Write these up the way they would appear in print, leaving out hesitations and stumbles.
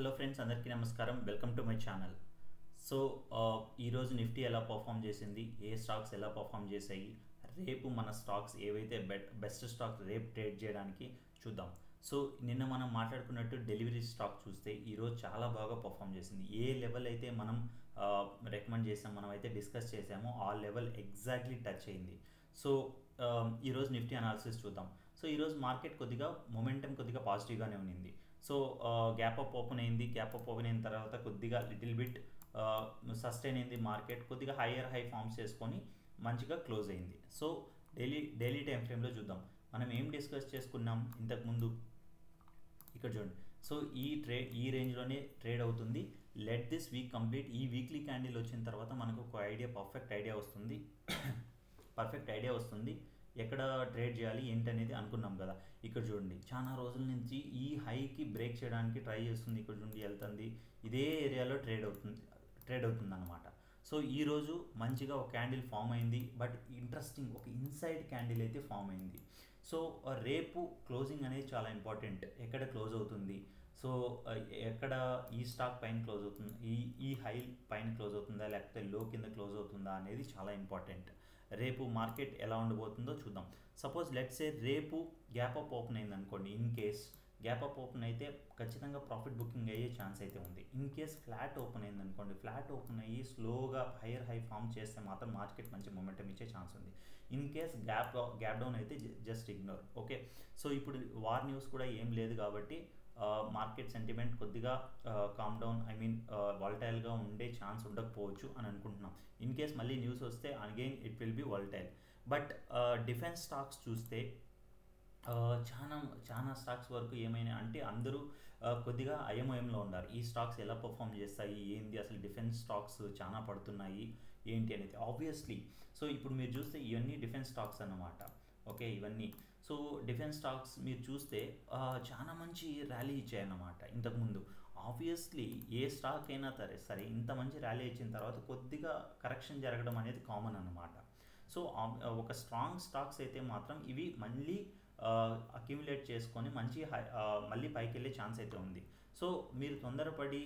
Hello friends, అందరికీ నమస్కారం. Welcome to my channel. So ఈరోజు నిఫ్టీ ఎలా పర్ఫామ్ చేసింది, ఏ స్టాక్స్ ఎలా పర్ఫామ్ చేసాయి, రేపు మన స్టాక్స్ ఏవైతే బెస్ట్ స్టాక్స్ రేపు ట్రేడ్ చేయడానికి చూద్దాం. సో నిన్న మనం మాట్లాడుకున్నట్టు డెలివరీ స్టాక్ చూస్తే ఈరోజు చాలా బాగా పర్ఫామ్ చేసింది. ఏ లెవెల్ అయితే మనం రికమెండ్ చేసాం, మనం అయితే డిస్కస్ చేసామో ఆ లెవెల్ ఎగ్జాక్ట్లీ టచ్ అయింది. సో ఈరోజు నిఫ్టీ అనాలిసిస్ చూద్దాం. సో ఈరోజు మార్కెట్ కొద్దిగా మొమెంటం కొద్దిగా పాజిటివ్గానే ఉన్నింది. సో గ్యాప్ అప్ ఓపెన్ అయింది. గ్యాప్ అప్ ఓపెన్ అయిన తర్వాత కొద్దిగా లిటిల్ బిట్ సస్టైన్ అయింది. మార్కెట్ కొద్దిగా హై ఫామ్స్ చేసుకొని మంచిగా క్లోజ్ అయింది. సో డైలీ టైం ఫ్రేమ్లో చూద్దాం. మనం ఏం డిస్కస్ చేసుకున్నాం ఇంతకుముందు, ఇక్కడ చూడండి. సో ఈ రేంజ్లోనే ట్రేడ్ అవుతుంది. Let this week complete. ఈ వీక్లీ క్యాండిల్ వచ్చిన తర్వాత మనకు ఒక పర్ఫెక్ట్ ఐడియా వస్తుంది ఎక్కడ ట్రేడ్ చేయాలి ఏంటనేది అనుకున్నాం కదా. ఇక్కడ చూడండి, చాలా రోజుల నుంచి ఈ హైకి బ్రేక్ చేయడానికి ట్రై చేస్తుంది. ఇక్కడ చూడండి వెళ్తుంది, ఇదే ఏరియాలో ట్రేడ్ అవుతుంది అనమాట. సో ఈరోజు మంచిగా ఒక క్యాండిల్ ఫామ్ అయింది. బట్ ఇంట్రెస్టింగ్ ఒక ఇన్సైడ్ క్యాండిల్ అయితే ఫామ్ అయింది. సో రేపు క్లోజింగ్ అనేది చాలా ఇంపార్టెంట్. ఎక్కడ క్లోజ్ అవుతుంది, సో ఎక్కడ ఈ స్టాక్ పైన క్లోజ్ అవుతుంది, ఈ హై పైన క్లోజ్ అవుతుందా లేకపోతే లో కింద క్లోజ్ అవుతుందా అనేది చాలా ఇంపార్టెంట్. రేపు మార్కెట్ ఎలా ఉండబోతుందో చూద్దాం. సపోజ్ లెట్స్ సే రేపు గ్యాప్ అప్ ఓపెన్ అయింది అనుకోండి. In case gap up open అయితే ఖచ్చితంగా ప్రాఫిట్ బుకింగ్ అయ్యే ఛాన్స్ అయితే ఉంది. ఇన్ కేస్ ఫ్లాట్ ఓపెన్ అయింది అనుకోండి, ఫ్లాట్ ఓపెన్ అయ్యి స్లోగా హై ఫామ్ చేస్తే మాత్రం మార్కెట్ మంచి మొమెంటం ఇచ్చే ఛాన్స్ ఉంది. ఇన్ కేస్ గ్యాప్ డౌన్ అయితే జస్ట్ ఇగ్నోర్. ఓకే, సో ఇప్పుడు వార్ న్యూస్ కూడా ఏం లేదు కాబట్టి మార్కెట్ సెంటిమెంట్ కొద్దిగా కామ్ డౌన్, వాలటైల్గా ఉండే ఛాన్స్ ఉండకపోవచ్చు అని అనుకుంటున్నాం. ఇన్ కేస్ మళ్ళీ న్యూస్ వస్తే again it will be volatile. But defence stocks చూస్తే చాలా స్టాక్స్ వరకు ఏమైనా అంటే అందరూ కొద్దిగా అయోమయంలో ఉన్నారు. ఈ స్టాక్స్ ఎలా పర్ఫామ్ చేస్తాయి, ఏంది అసలు డిఫెన్స్ స్టాక్స్ చాలా పడుతున్నాయి ఏంటి అనేది. ఆబ్వియస్లీ సో ఇప్పుడు మీరు చూస్తే ఇవన్నీ డిఫెన్స్ స్టాక్స్ అన్నమాట. ఓకే, ఇవన్నీ సో డిఫెన్స్ స్టాక్స్ మీరు చూస్తే చాలా మంచి ర్యాలీ ఇచ్చాయన్నమాట ఇంతకుముందు. ఆబ్వియస్లీ ఏ స్టాక్ అయినా సరే ఇంత మంచి ర్యాలీ ఇచ్చిన తర్వాత కొద్దిగా కరెక్షన్ జరగడం అనేది కామన్ అన్నమాట. సో ఒక స్ట్రాంగ్ స్టాక్స్ అయితే మాత్రం ఇవి మళ్ళీ అక్యుములేట్ చేసుకొని మంచి మళ్ళీ పైకి వెళ్ళే ఛాన్స్ అయితే ఉంది. సో మీరు తొందరపడి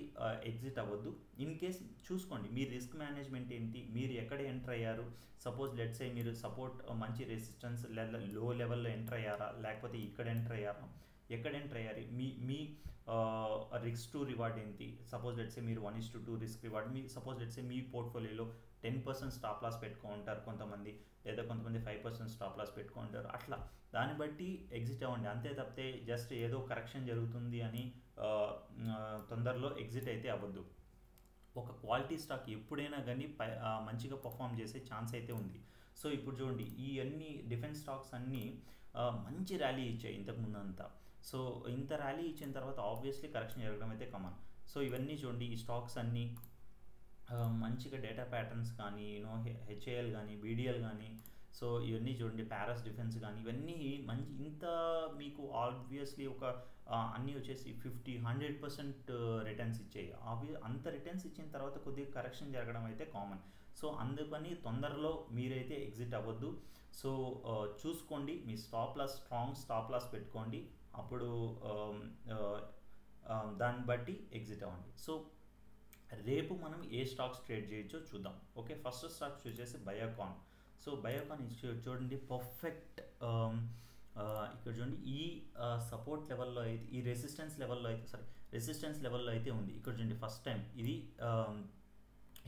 ఎగ్జిట్ అవ్వద్దు. ఇన్ కేస్ చూసుకోండి మీ రిస్క్ మేనేజ్మెంట్ ఏంటి, మీరు ఎక్కడ ఎంటర్ అయ్యారు. సపోజ్ లెట్స్ సే మీరు సపోర్ట్ మంచి రెసిస్టెన్స్ లో లెవెల్లో ఎంటర్ అయ్యారా లేకపోతే ఇక్కడ ఎంటర్ అయ్యారా, ఎక్కడ ఎంటర్ అయ్యారు, మీ రిస్క్ టు రివార్డ్ ఏంటి. సపోజ్ లెట్స్ సే మీరు 1:2 risk reward, suppose let's say మీ పోర్ట్ఫోలియోలో 10% స్టాప్ లాస్ పెట్టుకుంటారు కొంతమంది, లేదా కొంతమంది 5% స్టాప్ లాస్ పెట్టుకుంటారు. అట్లా దాన్ని బట్టి ఎగ్జిట్ అవ్వండి. అంతే తప్పితే జస్ట్ ఏదో కరెక్షన్ జరుగుతుంది అని తొందరలో ఎగ్జిట్ అయితే అవ్వద్దు. ఒక క్వాలిటీ స్టాక్ ఎప్పుడైనా కానీ మంచిగా పర్ఫామ్ చేసే ఛాన్స్ అయితే ఉంది. సో ఇప్పుడు చూడండి, ఈ అన్ని డిఫెన్స్ స్టాక్స్ అన్నీ మంచి ర్యాలీ ఇచ్చాయి ఇంతకుముందు అంతా. సో ఇంత ర్యాలీ ఇచ్చిన తర్వాత ఆబ్వియస్లీ కరెక్షన్ జరగడం అయితే కామన్. సో ఇవన్నీ చూడండి, ఈ స్టాక్స్ అన్నీ మంచిగా డేటా ప్యాటర్న్స్ కానీ, హెచ్ఏఎల్ కానీ, బీడిఎల్ కానీ, సో ఇవన్నీ చూడండి, పారాస్ డిఫెన్స్ కానీ, ఇవన్నీ మంచి ఇంత మీకు ఆబ్వియస్లీ ఒక అన్నీ వచ్చేసి 100% రిటర్న్స్ ఇచ్చాయి. అంత రిటర్న్స్ ఇచ్చిన తర్వాత కొద్దిగా కరెక్షన్ జరగడం అయితే కామన్. సో అందుకని తొందరలో మీరైతే ఎగ్జిట్ అవ్వద్దు. సో చూసుకోండి, మీ స్ట్రాంగ్ స్టాప్ లాస్ పెట్టుకోండి. అప్పుడు దాన్ని బట్టి ఎగ్జిట్ అవ్వండి. సో రేపు మనం ఏ స్టాక్స్ ట్రేడ్ చేయొచ్చో చూద్దాం. ఓకే, ఫస్ట్ స్టాక్స్ వచ్చేసి బయోకాన్. సో బయోకాన్ చూడండి పర్ఫెక్ట్. ఇక్కడ చూడండి, ఈ సపోర్ట్ లెవెల్లో అయితే, ఈ రెసిస్టెన్స్ లెవెల్లో అయితే ఉంది. ఇక్కడ చూడండి, ఫస్ట్ టైం ఇది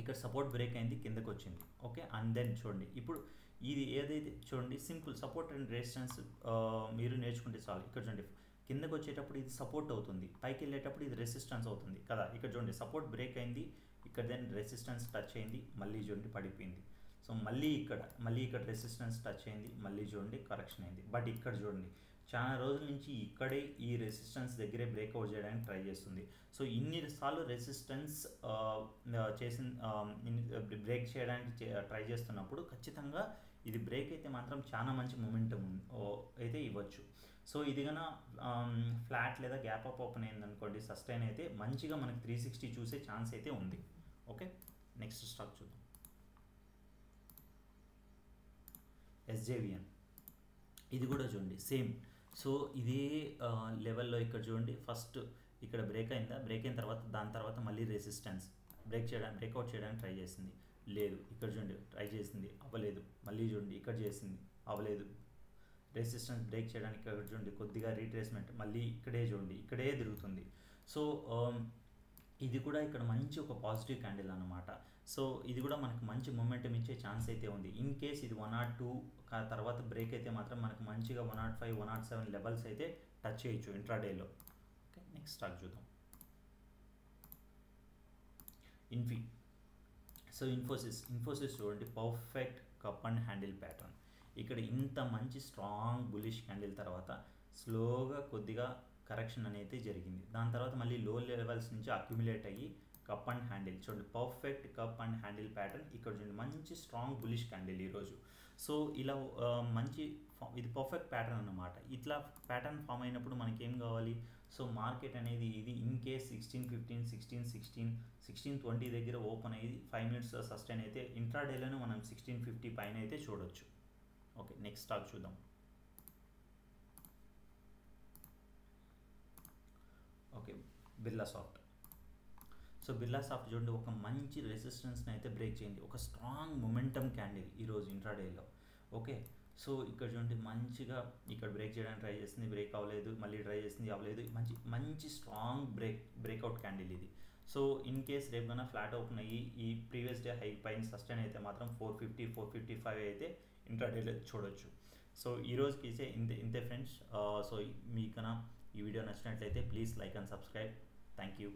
ఇక్కడ సపోర్ట్ బ్రేక్ అయింది, కిందకు వచ్చింది. ఓకే, అండ్ దెన్ చూడండి ఇప్పుడు ఇది ఏదైతే చూడండి సింపుల్ సపోర్ట్ అండ్ రెసిస్టెన్స్ మీరు నేర్చుకుంటే చాలు. ఇక్కడ చూడండి, కిందకు వచ్చేటప్పుడు ఇది సపోర్ట్ అవుతుంది, పైకి వెళ్ళేటప్పుడు ఇది రెసిస్టెన్స్ అవుతుంది కదా. ఇక్కడ చూడండి సపోర్ట్ బ్రేక్ అయింది, ఇక్కడ దెన్ రెసిస్టెన్స్ టచ్ అయింది, మళ్ళీ చూడండి పడిపోయింది. సో మళ్ళీ ఇక్కడ రెసిస్టెన్స్ టచ్ అయింది, మళ్ళీ చూడండి కరెక్షన్ అయింది. బట్ ఇక్కడ చూడండి, చాలా రోజుల నుంచి ఇక్కడే ఈ రెసిస్టెన్స్ దగ్గరే బ్రేక్అవుట్ చేయడానికి ట్రై చేస్తుంది. సో ఇన్నిసార్లు రెసిస్టెన్స్ బ్రేక్ చేయడానికి ట్రై చేస్తున్నప్పుడు ఖచ్చితంగా ఇది బ్రేక్ అయితే మాత్రం చాలా మంచి మొమెంటం అయితే ఇవ్వచ్చు. సో ఇది కన్నా ఫ్లాట్ లేదా గ్యాప్ అప్ ఓపెన్ అయింది అనుకోండి, సస్టైన్ అయితే మంచిగా మనకి 360 చూసే ఛాన్స్ అయితే ఉంది. ఓకే, నెక్స్ట్ స్టాక్ చూద్దాం. ఎస్జేవిఎన్, ఇది కూడా చూడండి సేమ్. సో ఇదే లెవెల్లో ఇక్కడ చూడండి, ఫస్ట్ ఇక్కడ బ్రేక్ అయిందా, బ్రేక్ అయిన తర్వాత దాని తర్వాత మళ్ళీ రెసిస్టెన్స్ బ్రేక్అవుట్ చేయడానికి ట్రై చేసింది, లేదు. ఇక్కడ చూడండి ట్రై చేసింది, అవ్వలేదు. మళ్ళీ చూడండి ఇక్కడ చేసింది, అవ్వలేదు. రెసిస్టెన్స్ బ్రేక్ చేయడానికి ఇక్కడ చూడండి కొద్దిగా రీట్రేస్మెంట్, మళ్ళీ ఇక్కడే చూడండి ఇక్కడే తిరుగుతుంది. సో ఇది కూడా ఇక్కడ మంచి ఒక పాజిటివ్ క్యాండిల్ అనమాట. సో ఇది కూడా మనకు మంచి మొమెంటం ఇచ్చే ఛాన్స్ అయితే ఉంది. ఇన్ కేస్ ఇది 102 తర్వాత బ్రేక్ అయితే మాత్రం మనకు మంచిగా 105 107 లెవెల్స్ అయితే టచ్ చేయొచ్చు ఇంట్రాడేలో. ఓకే, నెక్స్ట్ స్టాక్ చూద్దాం. సో ఇన్ఫోసిస్ చూడండి perfect cup and handle pattern. ఇక్కడ ఇంత మంచి స్ట్రాంగ్ బులిష్ క్యాండిల్ తర్వాత స్లోగా కొద్దిగా కరెక్షన్ అనేది జరిగింది. దాని తర్వాత మళ్ళీ లో లెవెల్స్ నుంచి అక్యుములేట్ అయ్యి కప్ అండ్ హ్యాండిల్ చూడండి perfect cup and handle pattern. ఇక్కడ చూడండి మంచి స్ట్రాంగ్ బులిష్ క్యాండిల్ ఈరోజు. సో ఇలా మంచి ఇది పర్ఫెక్ట్ ప్యాటర్న్ అన్నమాట. ఇట్లా ప్యాటర్న్ ఫామ్ అయినప్పుడు మనకి ఏం కావాలి, సో మార్కెట్ అనేది ఇది ఇన్ కేస్ 1615 1616 1620 దగ్గర ఓపెన్ అయ్యి 5 మినిట్స్ సస్టైన్ అయితే ఇంట్రాడేలోనే మనం 1650 పైన అయితే చూడొచ్చు. ఓకే, నెక్స్ట్ స్టాక్ చూద్దాం. Okay, Birla soft. So Birla soft చూడండి ఒక మంచి రెసిస్టెన్స్ని అయితే బ్రేక్ చేయండి, ఒక స్ట్రాంగ్ మొమెంటమ్ క్యాండిల్ ఈరోజు ఇంట్రాడేలో. ఓకే, సో ఇక్కడ చూడండి మంచిగా ఇక్కడ బ్రేక్ చేయడానికి ట్రై చేసింది, బ్రేక్ అవ్వలేదు, మళ్ళీ ట్రై చేసింది, అవ్వలేదు. మంచి స్ట్రాంగ్ బ్రేక్అవుట్ క్యాండిల్ ఇది. సో ఇన్ కేస్ రేపు కన్నా ఫ్లాట్ ఓపెన్ అయ్యి ఈ ప్రీవియస్ డే హై పైన సస్టైన్ అయితే మాత్రం 450 455 అయితే ఇంట్రాడేలో చూడొచ్చు. సో ఈ రోజుకి ఇంతే ఫ్రెండ్స్. సో మీకన్నా ఈ వీడియో నచ్చినట్లయితే please like and subscribe. Thank you.